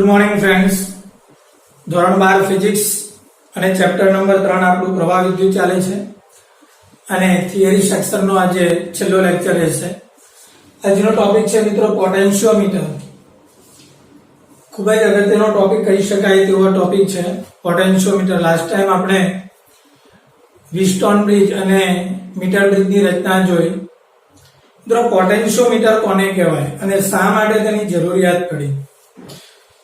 Good morning friends. ધોરણ 12 physics અને chapter number 3 આપણું પ્રવાહ વિદ્યુત ચાલે છે અને થિયરી સેક્શનનો આજે છેલ્લો લેક્ચર રહેશે. આજનો ટોપિક છે મિત્રો પોટેન્શિયોમીટર. ખૂબ જ અગત્યનો ટોપિક કહી શકાય તેવો ટોપિક છે પોટેન્શિયોમીટર. લાસ્ટ ટાઈમ આપણે વિસ્ટોન બ્રિજ અને મીટર બ્રિજની રચના જોઈ. મિત્રો પોટેન્શિયોમીટર કોને કહેવાય અને શા માટે તેની જરૂરિયાત પડી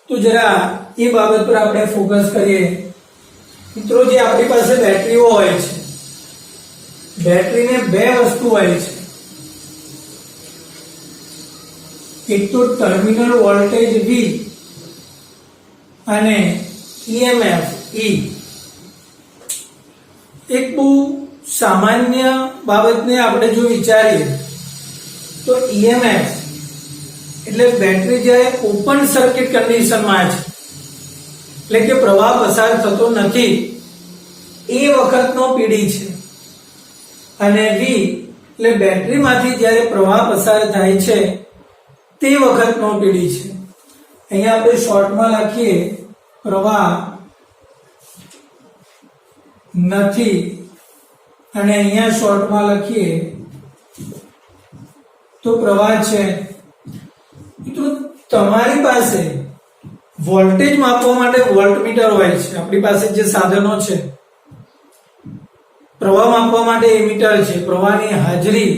તો જરા એ બાબત પર આપણે ફોકસ કરીએ. મિત્રો જે આપણી પાસે બેટરીઓ હોય છે, બેટરીને બે વસ્તુ હોય છે. એક તો ટર્મિનલ વોલ્ટેજ V અને EMF E. એક બહુ સામાન્ય બાબતને આપણે જો વિચારીએ તો EMF એટલે બેટરી જ્યારે ઓપન સર્કિટ કન્ડિશનમાં છે, એટલે કે પ્રવાહ પસાર થતો નથી, એ વખતનો પીડી છે. અને V એટલે બેટરીમાંથી જ્યારે પ્રવાહ પસાર થાય છે તે વખતનો પીડી છે. અહીંયા આપણે શોર્ટમાં લખીએ પ્રવાહ નથી અને અહીંયા શોર્ટમાં લખીએ તો પ્રવાહ છે. મિત્રો તમારી પાસે વોલ્ટેજ માપવા માટે વોલ્ટમીટર હોય છે. આપણી પાસે જે સાધનો છે, પ્રવાહ માપવા માટે એમીટર છે, પ્રવાહની હાજરી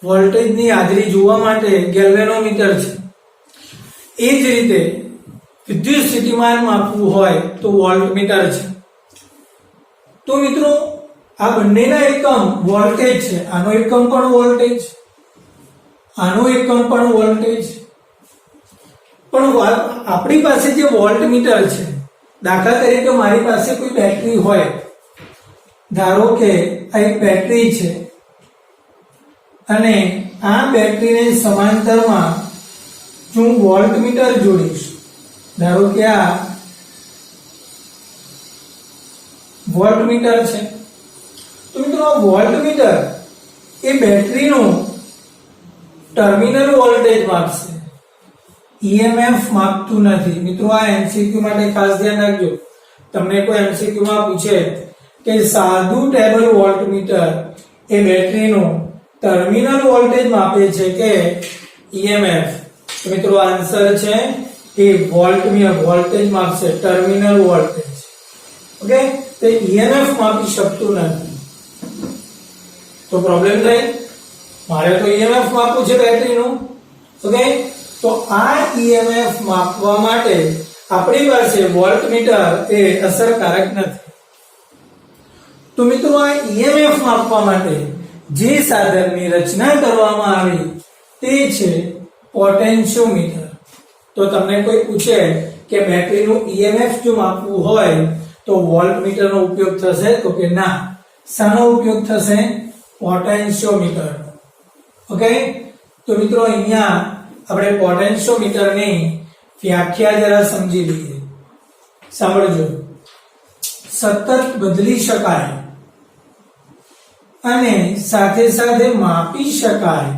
વોલ્ટેજની હાજરી જોવા માટે ગેલ્વેનોમીટર છે. એ જ રીતે વિદ્યુત સ્થિતિમાન માપવું હોય તો વોલ્ટમીટર છે. તો મિત્રો આ બંનેના એકમ વોલ્ટેજ છે. આનો એકમ પણ વોલ્ટેજ, આનો એકમ પણ વોલ્ટેજ. પણ આપણી પાસે જે વોલ્ટમીટર છે, દાખલા તરીકે મારી પાસે કોઈ બેટરી હોય, ધારો કે આ એક બેટરી છે અને આ બેટરીને સમાંતરમાં જો હું વોલ્ટમીટર જોડીશ, ધારો કે આ વોલ્ટમીટર છે, તો મિત્રો આ વોલ્ટમીટર એ બેટરીનું ટર્મિનલ વોલ્ટેજ માપશે, EMF માપતું નથી. મિત્રો આ MCQ માટે ખાસ ધ્યાન રાખજો. તમને કોઈ MCQ માં પૂછે કે સાદું ટેબલ વોલ્ટમીટર એ બેટરીનું ટર્મિનલ વોલ્ટેજ માપે છે કે EMF, તો મિત્રો આન્સર છે એ વોલ્ટેજ માપશે, ટર્મિનલ વોલ્ટેજ. ઓકે, તે EMF માપી શકતું નથી. તો પ્રોબ્લેમ થાય, મારે તો EMF માપવું છે બેટરીનું. ઓકે, તો આ EMF માપવા માટે આપણી પાસે વોલ્ટમીટર એ અસરકારક નથી. તો મિત્રો આ EMF માપવા માટે જે સાધનની રચના કરવામાં આવી તે છે પોટેન્શિયોમીટર. તો તમને કોઈ પૂછે કે બેટરીનું EMF જો માપવું હોય તો વોલ્ટમીટરનો ઉપયોગ થશે, તો કે ના. શાનો ઉપયોગ થશે? પોટેન્શિયોમીટર. ઓકે, તો મિત્રો અહીંયા આપણે પોટેન્શિયોમીટરની વ્યાખ્યા જરા સમજી લઈએ. સાંભળજો. સતત બદલી શકાય અને સાથે સાથે માપી શકાય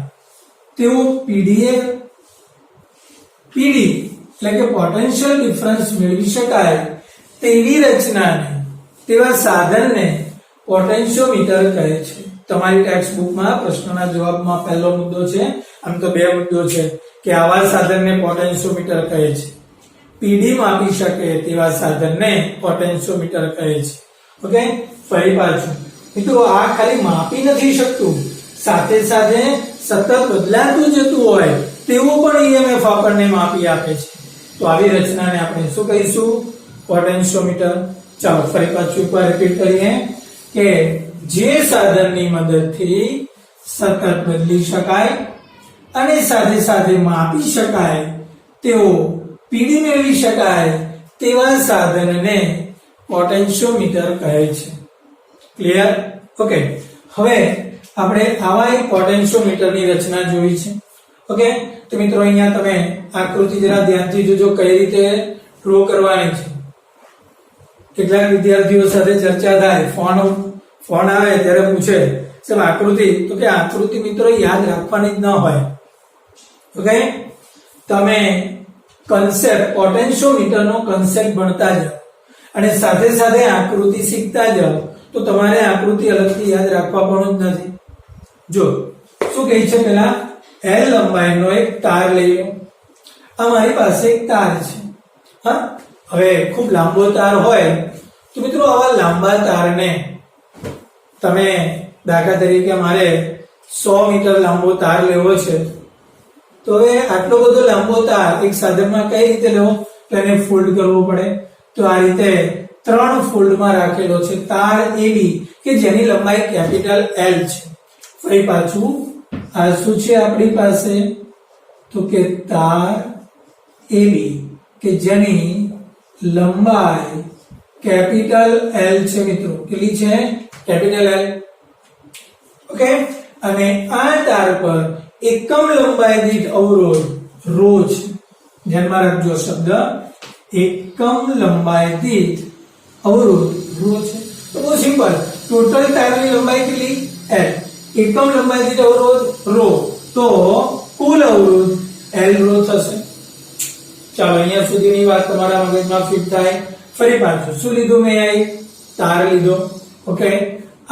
તેવું પીડી એટલે કે પોટેન્શિયલ ડિફરન્સ મેળવી શકાય તેવી રચનાને, તેવા સાધનને પોટેન્શિયોમીટર કહે છે. તમારી ટેક્સ્ટ બુકમાં પ્રશ્નના જવાબમાં પહેલો મુદ્દો છે, આમ તો બે મુદ્દો છે કે આવા સાધનને પોટેન્શિયોમીટર કહે છે. પીડી માપી શકે તેવા સાધનને પોટેન્શિયોમીટર કહે છે. ઓકે, ફરી પાછું મિત્રો, આ ખાલી માપી નથી શકતું, સાથે સાથે સતત બદલાતું જતું હોય તેવું પણ EMF આપણને માપી આપે છે. તો આવી રચનાને આપણે શું કહીશું? પોટેન્શિયોમીટર. ચાલો ફરી પાછું એકવાર રિપીટ કરીએ કે જે સાધનની મદદથી સતત બદલી શકાય અને સાથે સાથે માપી શકાય તેવો પીડી મેળવી શકાય તેવા સાધનને પોટેન્શિયોમીટર કહે છે. ક્લિયર? ઓકે, હવે આપણે આવા એક પોટેન્શિયોમીટરની રચના જોઈ છે. ઓકે, તો મિત્રો અહીંયા તમે આકૃતિ જરા ધ્યાનથી જોજો કઈ રીતે ડ્રો કરવાની છે. કેટલાક વિદ્યાર્થીઓ સાથે ચર્ચા થાય, ફોન આવે ત્યારે પૂછે સાહેબ આકૃતિ, તો કે આકૃતિ મિત્રો યાદ રાખવાની જ ન હોય. ઓકે, તમે કન્સેપ્ટ પોટેન્શિયોમીટરનો કન્સેપ્ટ ભણતા જાઓ અને સાથે સાથે આકૃતિ શીખતા જાઓ તો તમારે આકૃતિ અલગથી યાદ રાખવા પણ જ નથી. જો શું કહે છે, પેલા L લંબાઈનો એક તાર લઈ લો. આ મારી પાસે એક તાર છે. હા, હવે ખૂબ લાંબો તાર હોય તો મિત્રો આવા લાંબા તારને તમે દાખલા તરીકે મારે 100 મીટર લાંબો તાર લેવો છે, તો હવે આટલો બધો લાંબો તાર એક સાધનમાં કઈ રીતે લેવો, તો એને ફોલ્ડ કરવો પડે. તો આ રીતે 3 ફોલ્ડમાં રાખેલો છે તાર AB કે જેની લંબાઈ કેપિટલ L છે. ફરી પાછું આ શું છે આપણી પાસે, તો કે તાર AB કે જેની લંબાઈ કેપિટલ L છે. મિત્રો કેટલી છે? Capital L. ઓકે, અને આ તાર પર એકમ લંબાઈ દીઠ અવરોધ ρ છે. ધ્યાનમાં રાખજો શબ્દ એકમ લંબાઈ દીઠ અવરોધ ρ છે. તો બહુ સિમ્પલ, ટોટલ તારની લંબાઈ કેટલી? L. એકમ લંબાઈ દીઠ અવરોધ ρ, તો કુલ અવરોધ L ρ થશે. ચાલો અહીંયા સુધીની વાત તમારા મગજમાં ફિટ થાય. ફરી પાછું શું લીધું મેં? અહીં તાર લીધો. ઓકે,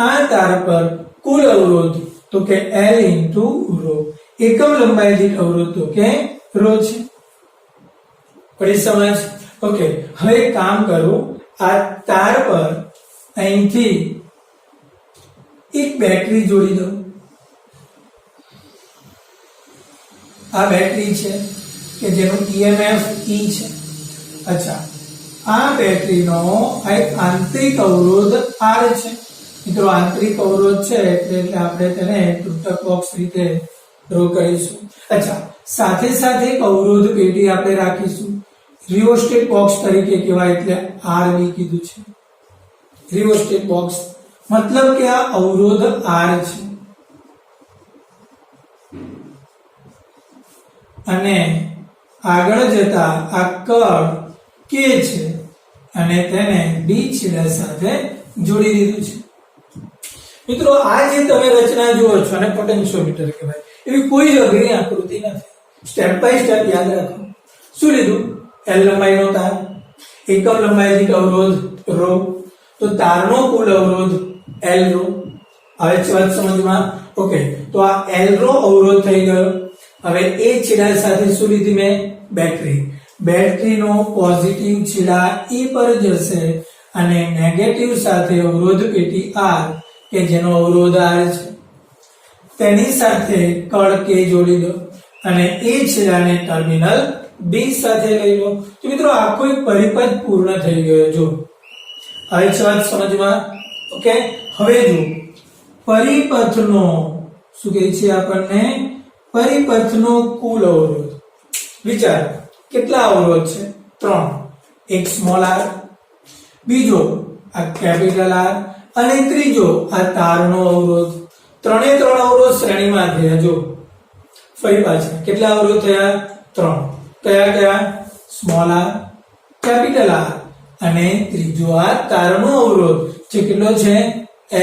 આ તાર પર કુલ અવરોધ તો કે L * ρ, એકમ લંબાઈ દીઠ અવરોધ તો કે ρ છે. પડી સમજ? ઓકે, હવે કામ કરો, આ તાર પર અહીંથી એક બેટરી જોડી દો. આ બેટરી છે કે જેનું EMF E છે. અચ્છા, આ બેટરીનો એક આંતરિક અવરોધ R છે. મિત્રો આંતરિક અવરોધ છે એટલે આપણે તેને તૂટક બોક્સ રીતે ડ્રો કરીશું. અચ્છા, સાથે સાથે એક અવરોધ પેટી આપણે રાખીશું. રિયોસ્ટેટ બોક્સ તરીકે કહેવાય એટલે RV કીધું છે. રિયોસ્ટેટ બોક્સ મતલબ કે આ અવરોધ R છે અને આગળ જતા આ કળ K છે અને તેને D છેડા સાથે જોડી દીધું છે. મિત્રો આ જે તમે રચના જુઓ છો અને પોટેન્શિયોમીટર કહેવાય, એવી કોઈ જ અઘરી આકૃતિ નથી. સ્ટેપ બાય સ્ટેપ યાદ રાખો. શું લીધું? L લંબાઈનો તાર, એકમ લંબાઈ દીઠ અવરોધ ρ, તો તારનો કુલ અવરોધ L ρ. હવે વાત સમજમાં? ઓકે, તો આ L ρ અવરોધ થઈ ગયો. હવે એ છેડા સાથે શું લીધી મેં? બેટરી. બેટરીનો પોઝિટિવ છેડા E પર જશે અને નેગેટિવ સાથે અવરોધ પેટી R કે જેનો અવરોધ R છે તેની સાથે કળ K જોડી દો અને એ છેડાને ટર્મિનલ B સાથે લઈ લો. તો મિત્રો આખો એક પરિપથ પૂર્ણ થઈ ગયો. જો હવે વાત સમજમાં? ઓકે, હવે જો પરિપથનો શું કહે છે આપણને? પરિપથનો કુલ અવરોધ. વિચાર, કેટલા અવરોધ છે? 3. એક સ્મોલ r, બીજો આ કેપિટલ R અને ત્રીજો આ તારનો અવરોધ. ત્રણે ત્રણ અવરોધ શ્રેણીમાં થયા. જો ફરી પાછા કેટલા અવરોધ થયા? 3. કયા કયા? સ્મોલ r, કેપિટલ R અને ત્રીજો આ તારનો અવરોધ જે કેટલો છે?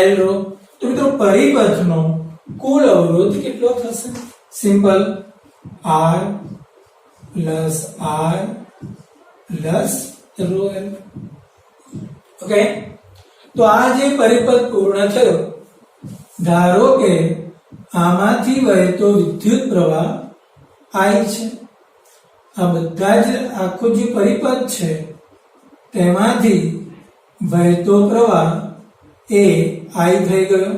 L ρ. તો મિત્રો પરિપથનો કુલ અવરોધ કેટલો થશે? Simple, R plus R plus ρ L. Okay, તો આ જે પરિપથ પૂર્ણ થયો, ધારો કે આમાંથી વહેતો વિદ્યુત પ્રવાહ I છે. આ બધા જ આખો જે પરિપથ છે તેમાંથી વહેતો પ્રવાહ એ I થઈ ગયો.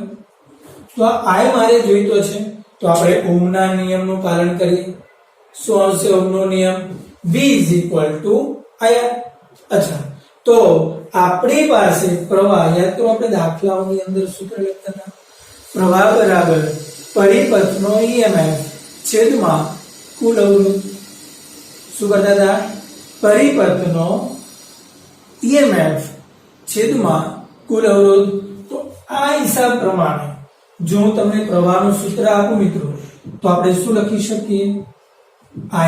તો આ I મારે જોઈતો છે, તો આપણે ઓહમના નિયમનું પાલન કરીએ. શું આવશે ઓહમનો નિયમ? V = IR. અચ્છા, તો આપણી પાસે પ્રવાહ, યાદ કરો આપણે દાખલાઓની અંદર સૂત્ર લખતા હતા, પ્રવાહ બરાબર પરિપથનો EMF છેદમાં કુલ અવરોધ. શું કરતા હતા? પરિપથનો EMF છેદમાં કુલ અવરોધ. તો આ હિસાબ પ્રમાણે જો હું તમને પ્રવાહનું સૂત્ર આપું મિત્રો, તો આપણે શું લખી શકીએ?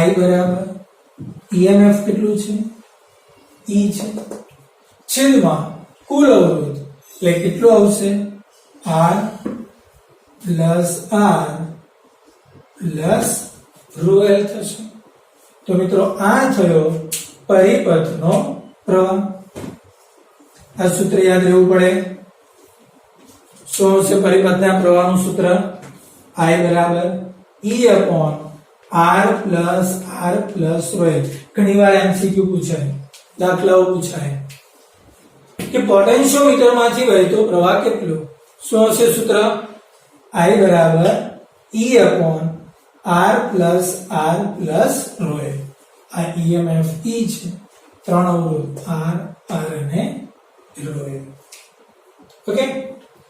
I બરાબર EMF કેટલું છે? E છે છેદમાં કુલ અવરોધ એટલે કેટલું આવશે? R plus R plus ρ L થશે. તો મિત્રો આ થયો પરિપથનો પ્રવાહ. આ સૂત્ર યાદ રહેવું પડે. શું છે પરિપથના પ્રવાહનું સૂત્ર? I બરાબર E/R+R+ρ. ઘણીવાર MCQ પૂછાય, દાખલાઓ પૂછાય કે પોટેન્શિયોમીટર માંથી વહેતો પ્રવાહ કેટલો. શું હશે સૂત્ર? I બરાબર E/R+R+ρ. આ EMF E છે, ત્રણ અવરોધ R, R અને ρ. ઓકે,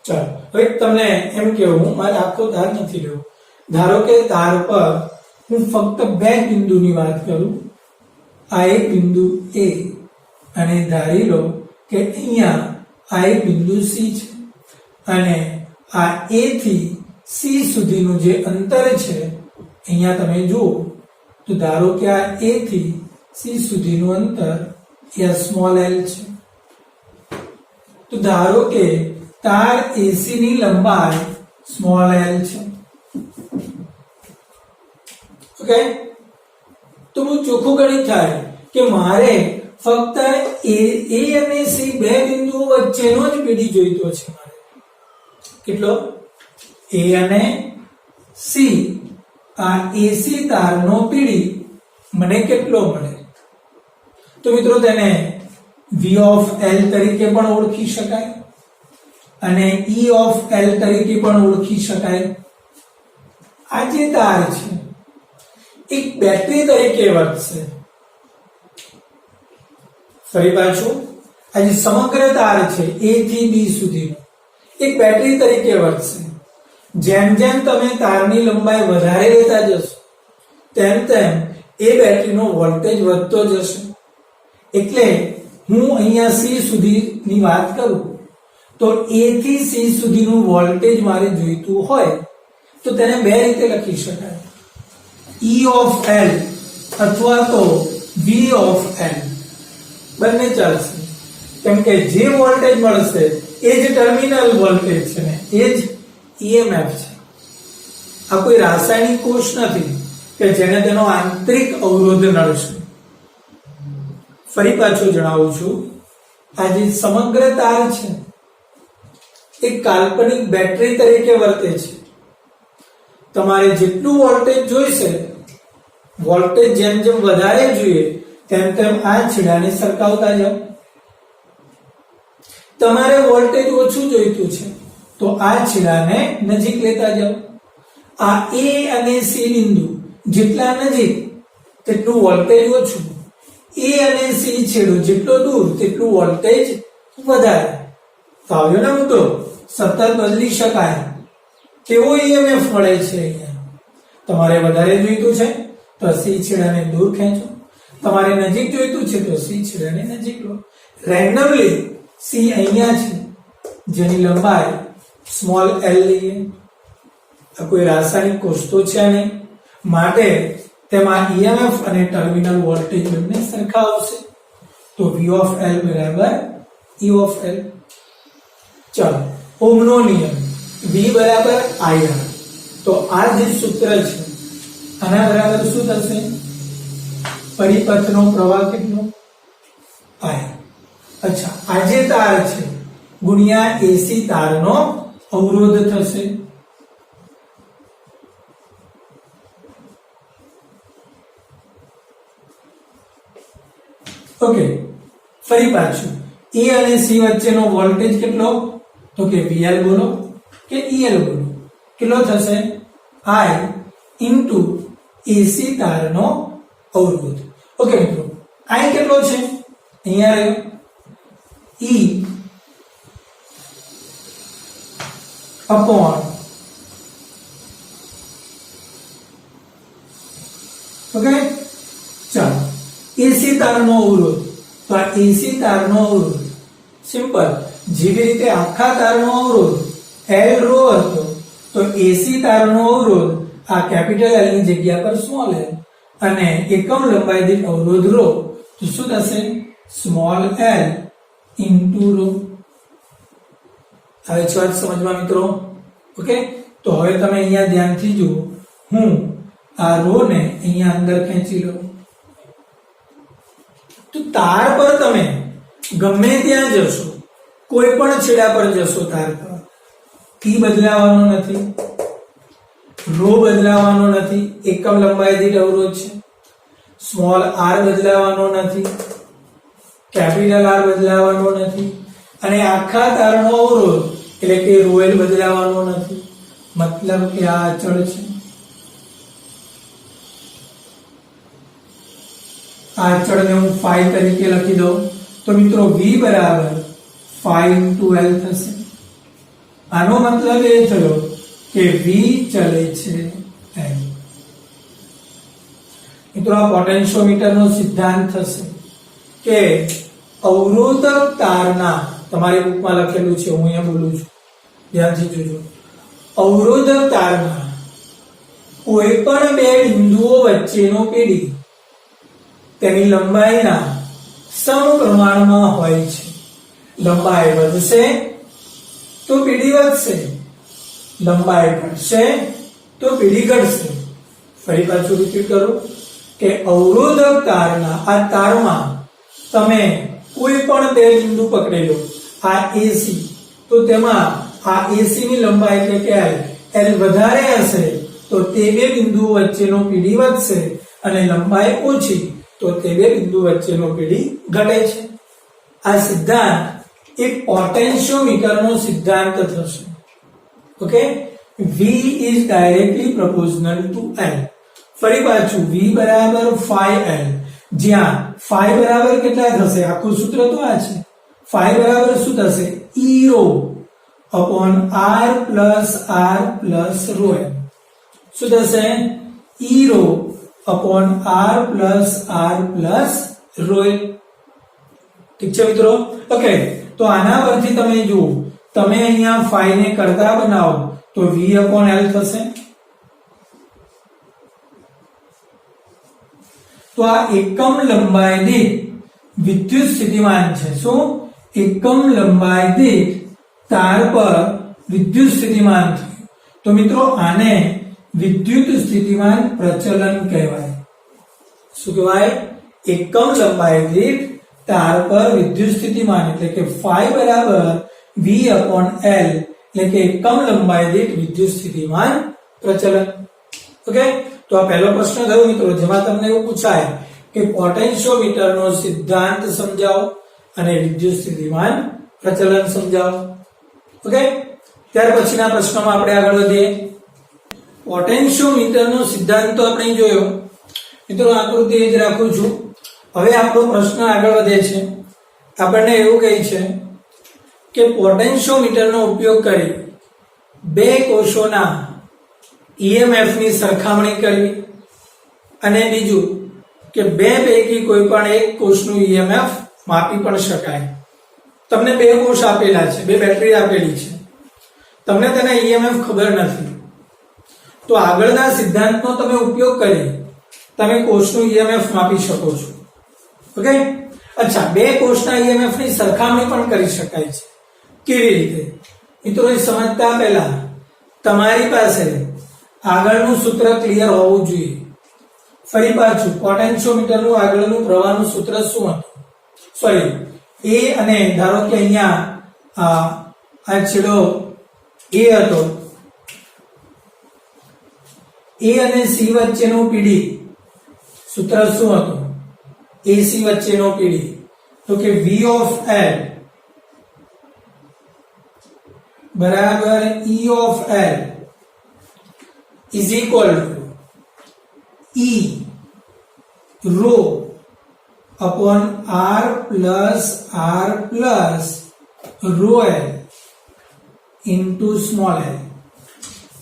ચાલો હવે તમને એમ કેવું, મારે આખો ધાર નથી લેવો. ધારો કે ધાર પર હું ફક્ત બે બિંદુની વાત કરું. આ એક બિંદુ A અને ધારી લો કે અહીંયા આ એક બિંદુ C છે અને આ A થી C સુધીનું જે અંતર છે અહીંયા તમે જુઓ તો ધારો કે આ A થી C સુધીનું અંતર એ સ્મોલ l છે. તો ધારો કે તાર AC ની લંબાઈ સ્મોલ l છે. ઓકે, તો બહુ ચોખ્ખું ગણિત થાય કે મારે ફક્ત A અને C બે બિંદુઓ વચ્ચેનો જ પીડી જોઈતો છે. મારે કેટલો? A અને C, આ AC તારનો પીડી મને કેટલો મળે? તો મિત્રો તેને V of L તરીકે પણ ઓળખી શકાય અને E of L તરીકે પણ ઓળખી શકાય. આ જે તાર છે એક બેટરી તરીકે વર્તશે. ફરી પાછું, આ જે સમગ્ર તાર છે A થી B સુધી એક બેટરી તરીકે વર્તશે. જેમ જેમ તમે તારની લંબાઈ વધારે લેતા જશો તેમ તેમ એ બેટરીનો વોલ્ટેજ વધતો જશે. એટલે હું અહીંયા C સુધીની વાત કરું તો A થી C સુધીનું વોલ્ટેજ મારે જોઈતું હોય તો તેને બે રીતે લખી શકાય. E of L અથવા તો V of L બંને ચાલશે. કેમ કે જે વોલ્ટેજ મળશે એ જ ટર્મિનલ વોલ્ટેજ છે ને એ જ EMF છે. આ કોઈ રાસાયણિક કોષ નથી કે જેને તેનો આંતરિક અવરોધ નડશે. ફરી પાછું જણાવું છું, આ જે સમગ્ર તાર છે એક કાલ્પનિક બેટરી તરીકે વર્તે છે. તમારે જેટલું વોલ્ટેજ જોઈશે, વોલ્ટેજ જેમ જેમ વધારે જોઈએ તેમ તેમ આ છેડાને સરકાવતા જાઓ. તમારે વોલ્ટેજ ઓછું જોઈતું છે તો આ છેડાને નજીક લેતા જાઓ. આ A અને C બિંદુ જેટલા નજીક તેટલું વોલ્ટેજ ઓછું, A અને C છેડો જેટલો દૂર તેટલું વોલ્ટેજ વધારે. તો આવ્યો ને મુદ્દો? સતત બદલી શકાય. કેવો EMF મળે છે અહીંયા? તમારે વધારે જોઈતું છે તો C છેડાને દૂર ખેંચો, તમારે નજીક જોઈતું છે તો C છેડાને નજીક લો. રેન્ડમલી C અહીંયા છે જેની લંબાઈ સ્મોલ l લઈએ. આ કોઈ રાસાયણિક કોષ તો છે નહીં, માટે તેમાં EMF અને ટર્મિનલ વોલ્ટેજ બંને સરખા આવશે. તો V of L બરાબર E of L. ચાલો, ઓહમનો નિયમ V બરાબર IR. તો આ જે સૂત્ર છે આના બરાબર શું થશે? પરિપથનો પ્રવાહ કેટલો? I. અચ્છા, આ જે તાર છે ગુણ્યા AC તારનો અવરોધ થશે. ઓકે, ફરી પાછું A અને C વચ્ચેનો વોલ્ટેજ કેટલો? તો કે VL બોલો કે EL બોલો. કેટલો થશે? I into AC તારનો અવરોધ. ઓકે મિત્રો, I કેટલો છે? અહીંયા રહ્યો E upon ઓકે. ચાલો, AC તારનો અવરોધ. તો આ AC તારનો અવરોધ સિમ્પલ, જેવી રીતે આખા તારનો અવરોધ L ρ હતો તો AC તારનો અવરોધ આ કેપિટલ L ની જગ્યા પર સ્મોલ l અને એકમ લંબાઈ દીઠ અવરોધ ρ. તો શું થશે? Small l into ρ. હવે છે વાત સમજવા મિત્રો? ઓકે, તો હવે તમે અહીંયા ધ્યાનથી જુઓ. હું આ ρ ને અહીંયા અંદર ખેંચી લઉં તો તાર પર તમે ગમે ત્યાં જશો, કોઈ પણ છેડા પર જશો, તાર પર t બદલાવાનો નથી, રો બદલાવાનો નથી, એકમ લંબાઈ દીઠ અવરોધ છે, સ્મોલ r બદલાવાનો નથી, કેપિટલ R બદલાવાનો નથી, અને આખા તારનો અવરોધ એટલે કે ρl બદલાવાનો નથી. મતલબ કે આ અચળ છે. આ અચળને હું phi તરીકે લખી દઉં તો મિત્રો v બરાબર phi * l થશે. આનો મતલબ એ થયો કે v ચલે છે l. મિત્રો આ પોટેન્શિયોમીટરનો સિદ્ધાંત થશે કે અવરોધક તારના, તમારી બુકમાં લખેલું છે, હું અહીંયા બોલું છું, ધ્યાનથી જોજો. અવરોધક તારના કોઈ પણ બે બિંદુઓ વચ્ચેનો પીડી તેની લંબાઈના સમપ્રમાણમાં હોય છે. લંબાઈ વધશે તો પીડી વધશે, લંબાઈ ઘટશે તો પીડી ઘટશે. ફરી પાછું રિપીટ કરું કે અવરોધક તારના આ તારમાં તમે કોઈ પણ બે બિંદુ પકડી લો, આ AC, તો તેમાં આ AC ની લંબાઈ એટલે કે L વધારે હશે તો તે બે બિંદુઓ વચ્ચેનો પીડી વધશે, અને લંબાઈ ઓછી તો તે બે બિંદુ વચ્ચેનો પીડી ઘટે છે. આ સિદ્ધાંત એક પોટેન્શિયોમીટરનો સિદ્ધાંત થશે. Okay, V is directly proportional to L. ફરી પાછું V બરાબર phi L, જ્યાં phi બરાબર કેટલા થશે? આખું સૂત્ર તો આ છે. phi બરાબર શું થશે? E rho upon R plus rho l. શું થશે? E rho upon R plus rho l. ઠીક છે મિત્રો? ઓકે, તો આના પરથી તમે જુઓ, તમે અહીંયા phi ને કરતા બનાવો તો V upon L થશે. તો આ એકમ લંબાઈ દીઠ વિદ્યુત સ્થિતિમાન છે. શું? એકમ લંબાઈ દીઠ તાર પર વિદ્યુત સ્થિતિમાન થયું. તો મિત્રો આને વિદ્યુત સ્થિતિમાન પ્રચલન કહેવાય. શું કહેવાય? એકમ લંબાઈ દીઠ તાર પર વિદ્યુત સ્થિતિમાન એટલે કે phi બરાબર V upon L, એટલે કે એકમ લંબાઈ દીઠ વિદ્યુત સ્થિતિમાન પ્રચલન. ઓકે, તો આ પહેલો પ્રશ્ન થયો મિત્રો, જેમાં તમને એવું પૂછાય કે પોટેન્શિયોમીટરનો સિદ્ધાંત સમજાવો અને વિદ્યુત સ્થિતિમાન પ્રચલન સમજાવો. ઓકે, ત્યાર પછીના પ્રશ્નમાં આપણે આગળ વધીએ. પોટેન્શિયોમીટરનો સિદ્ધાંત તો આપણે જોયો મિત્રો, આકૃતિ એ જ રાખું છું. હવે આપણો પ્રશ્ન આગળ વધે છે. આપણને એવું કહે છે કે પોટેન્શિયોમીટરનો ઉપયોગ કરી બે કોષોના EMF ની સરખામણી કરવી, અને બીજું કે બે પૈકી કોઈ પણ એક કોષનું EMF માપી પણ શકાય. તમને બે કોષ આપેલા છે, બે બેટરી આપેલી છે, તમને તેના EMF ખબર નથી, તો આગળના સિદ્ધાંતનો તમે ઉપયોગ કરી તમે કોષનું EMF માપી શકો છો. ઓકે, અચ્છા, બે કોષના EMF ની સરખામણી પણ કરી શકાય છે. કેવી રીતે મિત્રો? એ સમજતા પહેલા તમારી પાસે આગળનું સૂત્ર ક્લિયર હોવું જોઈએ. ફરી પાછું, પોટેન્શિયોમીટરનું આગળનું પ્રવાહનું સૂત્ર શું હતું? સોરી, A અને ધારો કે અહીંયા આ છેડો A હતો, A અને C વચ્ચેનું પીડી સૂત્ર શું હતું? AC વચ્ચેનો પીડી, તો કે V of L બરાબર E of L is equal to E rho upon R plus rho L into small l,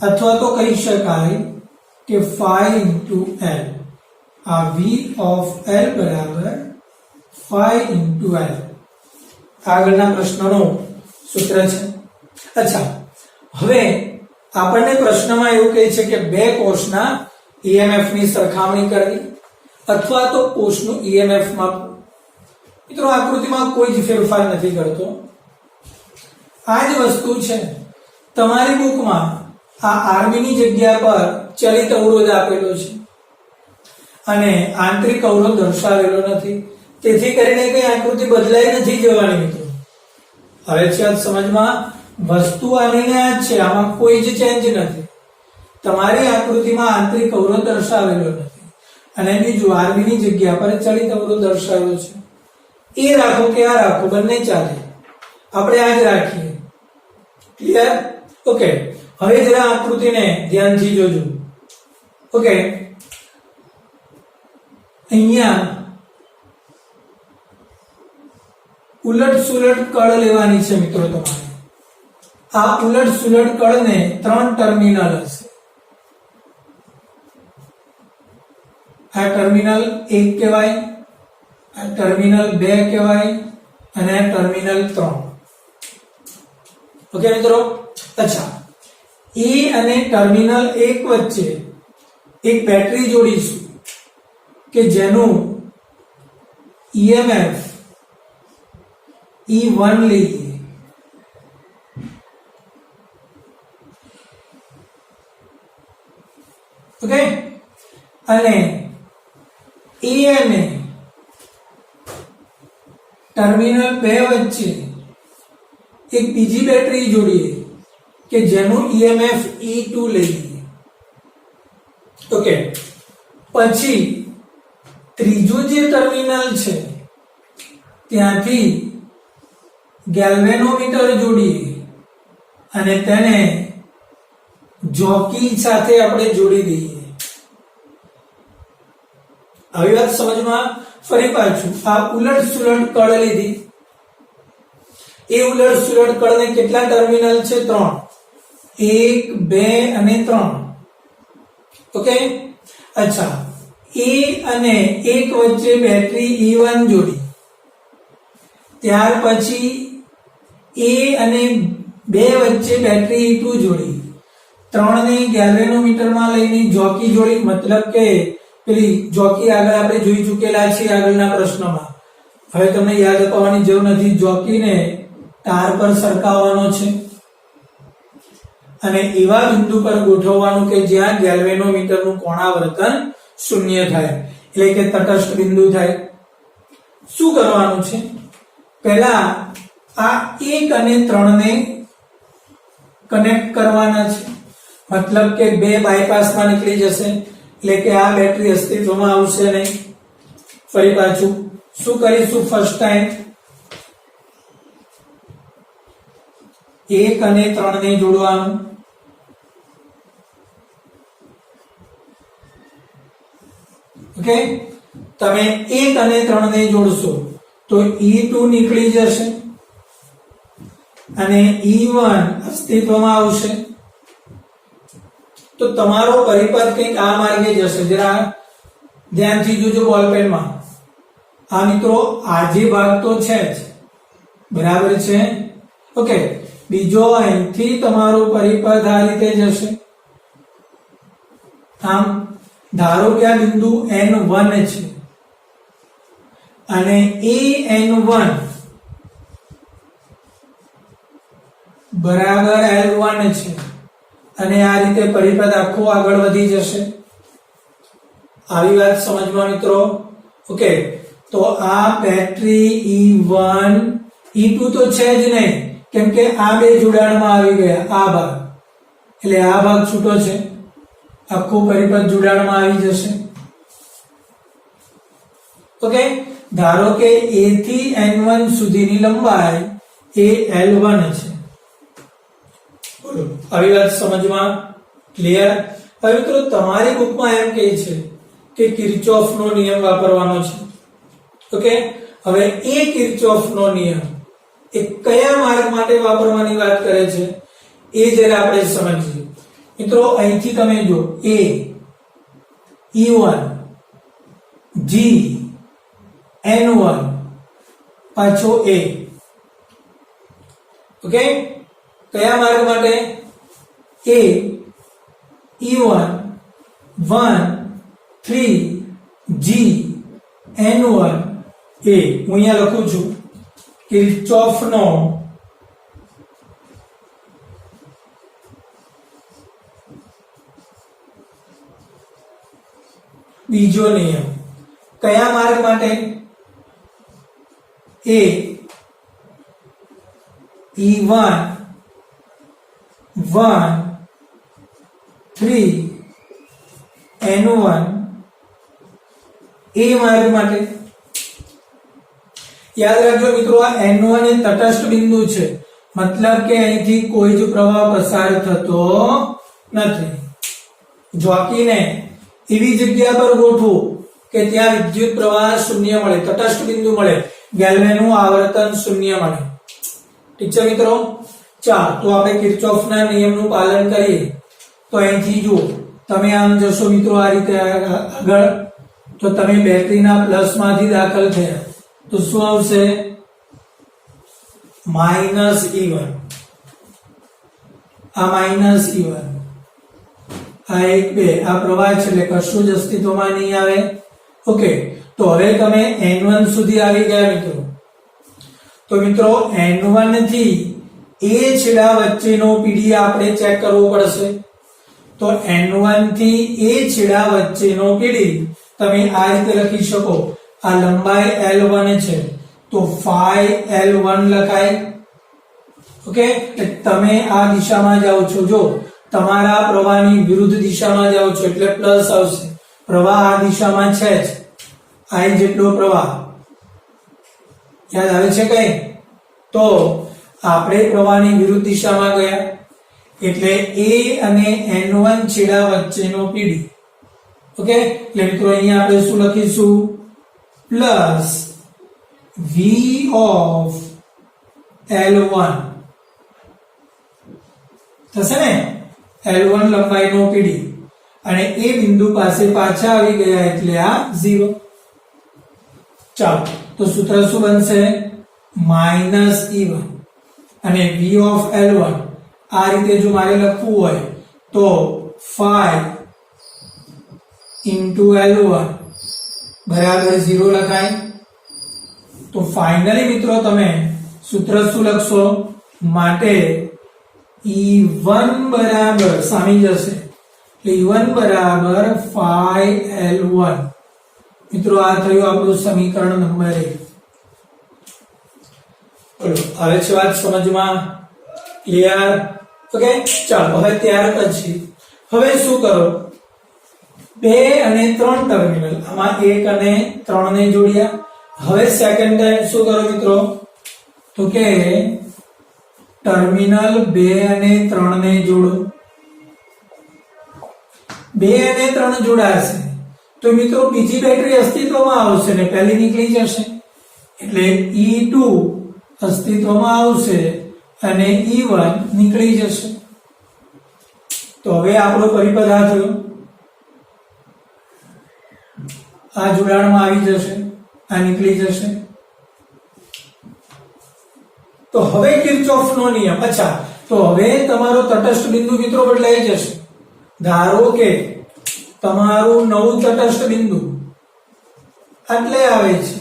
અથવા તો કહી શકાય કે phi into L. આ V of L બરાબર phi into L આગળના પ્રશ્નનો સૂત્ર છે. અચ્છા, હવે આપણને પ્રશ્નમાં એવું કહે છે કે બે કોષના EMF ની સરખામણી કરવી અથવા તો કોષનું EMF માપવું. મિત્રો આકૃતિમાં કોઈ જ ફેરફાર નથી કરતો, આ જ વસ્તુ છે. તમારી બુકમાં આ RB ની જગ્યા પર ચલિત અવરોધ આપેલો છે અને આંતરિક અવરોધ દર્શાવેલો નથી. તેથી કરીને કઈ આકૃતિ બદલાઈ નથી જવાની મિત્રો. હવે છે આ સમજમાં? વસ્તુ આની ને આ જ છે, આમાં કોઈ જ ચેન્જ નથી. તમારી આકૃતિમાં આંતરિક અવરોધ દર્શાવેલો નથી અને બીજું RB ની જગ્યા પર ચલિત અવરોધ દર્શાવેલો છે. એ રાખો કે આ રાખો, બંને ચાલે. આપણે આ જ રાખીએ. ક્લિયર? ઓકે. હવે જરા આકૃતિને ધ્યાનથી જોજો. ઓકે, અહીંયા ઉલટ સુલટ કળ લેવાની છે મિત્રો તમારે. આ ઉલટ સુલટ કળને 3 ટર્મિનલ હશે. આ ટર્મિનલ 1 કહેવાય, આ ટર્મિનલ 2 કહેવાય અને આ ટર્મિનલ 3. ઓકે મિત્રો. અચ્છા, એ અને ટર્મિનલ 1 વચ્ચે એક બેટરી જોડીશું કે જેનું EMF E1 લઈએ. ઓકે, અને એ અને ટર્મિનલ 2 વચ્ચે એક બીજી બેટરી જોડીએ કે જેનું EMF E2 લઈએ. ઓકે, પછી ત્રીજું જે ટર્મિનલ છે ત્યાંથી ગેલ્વેનોમીટર જોડીએ અને તેને જોકી સાથે આપણે જોડી દઈએ. આવી વાત સમજમાં? ફરી પાછું, આ ઉલટ સુલટ કળ લીધી. એ ઉલટ સુલટ કળને કેટલા ટર્મિનલ છે? 3. 1 2 અને 3. ઓકે. અચ્છા, એ અને 1 વચ્ચે બેટરી E1 જોડી. ત્યાર પછી એ અને 2 વચ્ચે બેટરી E2 જોડી. 3 ને ગેલ્વેનોમીટરમાં લઈને જોકી જોડી. મતલબ કે પેલી જોકી આગળ આપણે જોઈ ચૂકેલા છે આગળના પ્રશ્નમાં. હવે તમને યાદ અપાવવાની જરૂર નથી. જોકીને તાર પર સરકાવવાનો છે અને એવા બિંદુ પર ગોઠવવાનું કે જ્યાં ગેલ્વેનોમીટરનું કોણાવર્તન 0 થાય, એટલે કે તટસ્થ બિંદુ થાય. શું કરવાનું છે? પહેલા આ 1 અને 3 ને કનેક્ટ કરવાના છે. મતલબ કે 2 બાયપાસમાં નીકળી જશે, એટલે કે આ બેટરી અસ્તિત્વમાં આવશે નહીં. ફરી પાછું શું કરીશું? ફર્સ્ટ ટાઈમ 1 અને 3 ને જોડવાનું. ઓકે, તમે 1 અને 3 ને જોડશો તો E2 નીકળી જશે અને E1 અસ્તિત્વમાં આવશે. તો તમારો પરિપથ કંઈક આ માર્ગે જશે. જરા ધ્યાનથી જોજો બોલપેનમાં. આ મિત્રો આ જે ભાગ તો છે જ, બરાબર છે? ઓકે, બીજો અહીંથી તમારો પરિપથ આ રીતે જશે. આમ ધારો કે આ બિંદુ N1 છે અને એ N1 બરાબર L1 છે અને આ રીતે પરિપથ આખો આગળ વધી જશે. આવી વાત સમજમાં મિત્રો? ઓકે, તો આ બેટરી E1 E2 તો છે જ નહીં, કેમ કે આ બે જોડાણમાં આવી ગયા. આ ભાગ એટલે આ ભાગ છૂટો છે, આખો પરિપથ જોડાણમાં આવી જશે. ઓકે, ધારો કે A થી N1 સુધીની લંબાઈ એ L1 છે. બોલો, આવી વાત સમજમાં? ક્લિયર? હવે મિત્રો તમારી બુકમાં એમ કહે છે કે કિર્ચોફનો નિયમ વાપરવાનો છે. ઓકે, હવે એ કિર્ચોફનો નિયમ એ કયા માર્ગ માટે વાપરવાની વાત કરે છે એ જરા આપણે સમજીએ. મિત્રો અહીંથી તમે જો A E1 G N1 પાછો A. ઓકે, કયા માર્ગ માટે? A E1 1 3 G N1 A. હું અહીંયા લખું છું કિર્ચોફનો બીજો નિયમ. કયા માર્ગ માટે? એ E1 1 3 N1 એ માર્ગ માટે યાદ રાખજો મિત્રો આ N1 એ તટસ્થ બિંદુ છે મતલબ કે અહીંથી કોઈ જ પ્રવાહ પસાર થતો નથી જોકીને એવી જગ્યા પર ગોઠવો કે ત્યાં વિદ્યુત પ્રવાહ શૂન્ય મળે તટસ્થ બિંદુ મળે ગેલ્વેનું આવર્તન શૂન્ય મળે ઠીક છે મિત્રો ચાલો તો આપણે કિર્ચોફના નિયમનું પાલન કરીએ તો અહીંથી જુઓ તમે આમ જશો મિત્રો આ રીતે આગળ તો તમે બેટરીના પ્લસમાંથી દાખલ થયા તો શું આવશે -E1 આ -E1 આ 1 2 આ પ્રવાહ છે એટલે કશું જ અસ્તિત્વમાં નહીં આવે ઓકે તો હવે તમે N1 સુધી આવી ગયા મિત્રો તો મિત્રો N1 થી એ છેડા વચ્ચેનો PD આપણે ચેક કરવો પડશે તો N1 થી એ છેડા વચ્ચેનો PD તમે આ રીતે લખી શકો આ લંબાઈ L1 છે તો phi L1 લખાય ઓકે તમે આ દિશામાં જાઓ છો જો તમારા પ્રવાહની વિરુદ્ધ દિશામાં જાઓ છો એટલે પ્લસ આવશે પ્રવાહ આ દિશામાં છે જ I જેટલો પ્રવાહ યાદ આવે છે કઈ તો આપણે પ્રવાહની વિરુદ્ધ દિશામાં ગયા એટલે A અને N1 છેડા વચ્ચેનો PD ઓકે એટલે મિત્રો અહીંયા આપણે શું લખીશું પ્લસ V of L1 થશે ને L1 લંબાઈનો PD અને એ બિંદુ પાસે પાછા આવી ગયા એટલે આ 0 ચાલો તો સૂત્ર શું બનશે -E1 અને V of L1 આ રીતે જો મારે લખવું હોય તો phi into L1 બરાબર 0 લખાય તો ફાઇનલી મિત્રો તમે સૂત્ર શું લખશો માટે E1 બરાબર સામી જશે એટલે E1 બરાબર phi L1 મિત્રો આ થયું આપણું સમીકરણ નંબર 1 હવે છે વાત સમજમાં ક્લિયર ઓકે ચાલો હવે ત્યાર પછી હવે શું કરો 2 અને 3 ટર્મિનલ આમાં 1 અને 3 ને જોડ્યા હવે સેકન્ડ ટાઈમ શું કરો મિત્રો તો કે ટર્મિનલ 2 અને 3 ને જોડો 2 અને 3 જોડાશે તો મિત્રો બીજી બેટરી અસ્તિત્વમાં આવશે ને પહેલી નીકળી જશે એટલે E2 અસ્તિત્વમાં આવશે અને E1 નીકળી જશે તો હવે આપણો પરિપથ આ થયો આ જોડાણમાં આવી જશે આ નીકળી જશે તો હવે કિર્ચોફનો નિયમ અચ્છા તો હવે તમારો તટસ્થ બિંદુ મિત્રો બદલાઈ જશે ધારો કે તમારું નવું તટસ્થ બિંદુ આટલે આવે છે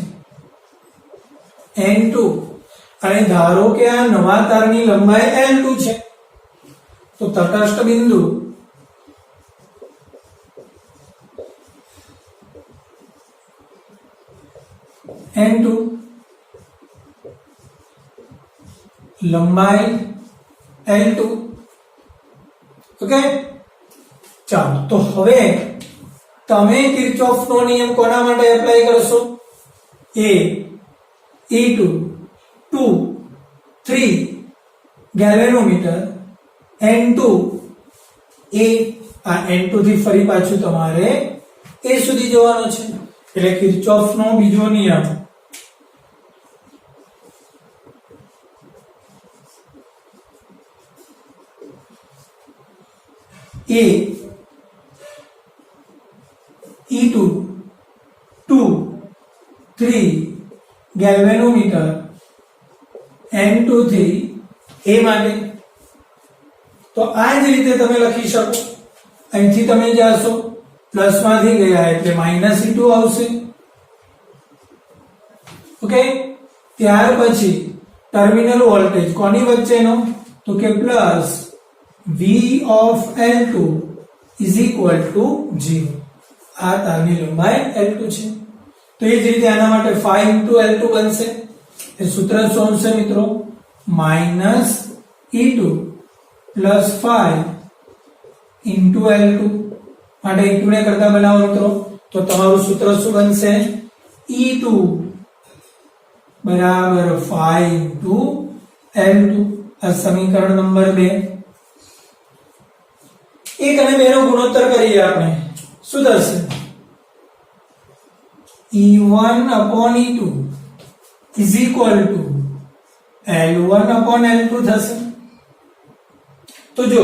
N2 અને ધારો કે આ નવા તારની લંબાઈ L2 છે તો તટસ્થ બિંદુ N2 લંબાઈ L2 ઓકે ચાલો તો હવે તમે કિર્ચોફનો નિયમ કોના માટે એપ્લાય કરશો A E2 2 3 galvanometer N2 A આ N2 થી ફરી પાછું તમારે A સુધી જવાનું છે એટલે કિર્ચોફનો બીજો નિયમ A E2 2 3 ગેલ્વેનોમીટર N2 થી A માટે તો આ જ રીતે તમે લખી શકો અહીંથી તમે જાશો પ્લસ માંથી ગયા એટલે -E2 આવશે ઓકે ત્યાર પછી ટર્મિનલ વોલ્ટેજ કોની વચ્ચેનો તો કે plus V of L2 is equal to 0 આ તારની લંબાઈ L2 છે તો એ જ રીતે આના માટે 5 into L2 બનશે એ સૂત્ર શું છે મિત્રો? -E2 + 5 * L2 માટે E2 ને કરતા બનાવો મિત્રો તો તમારું સૂત્ર શું બનશે? E2 = 5 * L2 આ સમીકરણ નંબર 2 1 અને 2 નો ગુણોત્તર કરીએ આપણે શું થશે? E1/E2 = L1/L2 થશે। તો જો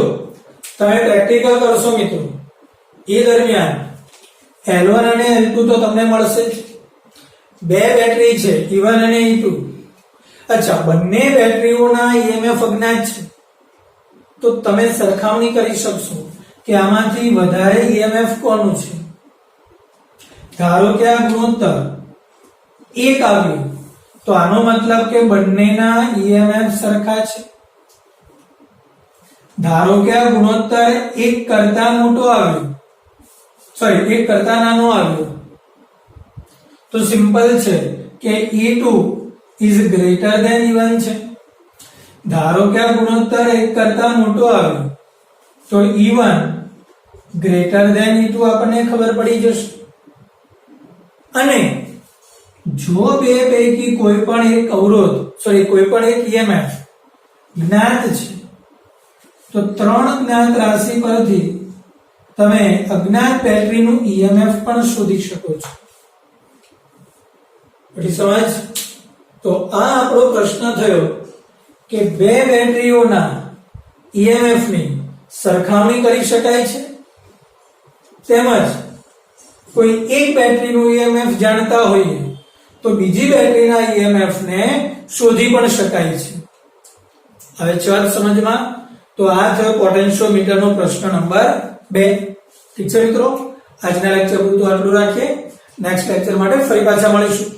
તમે પ્રેક્ટિકલ કરશો મિત્રો એ દરમિયાન L1 અને L2 તો તમને મળશે જ। બે બેટરી છે E1 અને E2। અચ્છા, બંને બેટરીઓના EMF અજ્ઞાત છે તો તમે સરખામણી કરી શકશો કે આમાંથી વધારે EMF કોનું છે। ધારો કે આ ગુણોત્તર 1 આવ્યું તો આનો મતલબ કે બંનેના EMF સરખા છે। ધારો કે આ ગુણોત્તર 1 કરતા મોટો આવ્યો, સોરી 1 કરતા નાનો આવ્યો તો સિમ્પલ છે કે E2 is greater than E1 છે। ધારો કે આ ગુણોત્તર 1 કરતા મોટો આવ્યો તો E1 greater than E2 આપણને ખબર પડી જશે। અને જો બે પૈકી કોઈ પણ એક અવરોધ, સોરી કોઈ પણ એક EMF જ્ઞાત છે તો ત્રણ જ્ઞાત રાશિ પરથી તમે અજ્ઞાત બેટરીનું EMF પણ શોધી શકો છો। પછી સમજ? તો આ આપણો પ્રશ્ન થયો કે બે બેટરીઓના EMF ની સરખામણી કરી શકાય છે, તેમજ કોઈ એક બેટરીનું EMF જાણતા હોઈએ તો બીજી બેટરીના EMF ને શોધી પણ શકાય છે। હવે ચલ સમજમાં? તો આ થયો પોટેન્શિયોમીટરનો પ્રશ્ન નંબર 2। ઠીક છે મિત્રો, આજના લેક્ચર પૂરતું આટલું રાખીએ। નેક્સ્ટ લેક્ચર માટે ફરી પાછા મળીશું।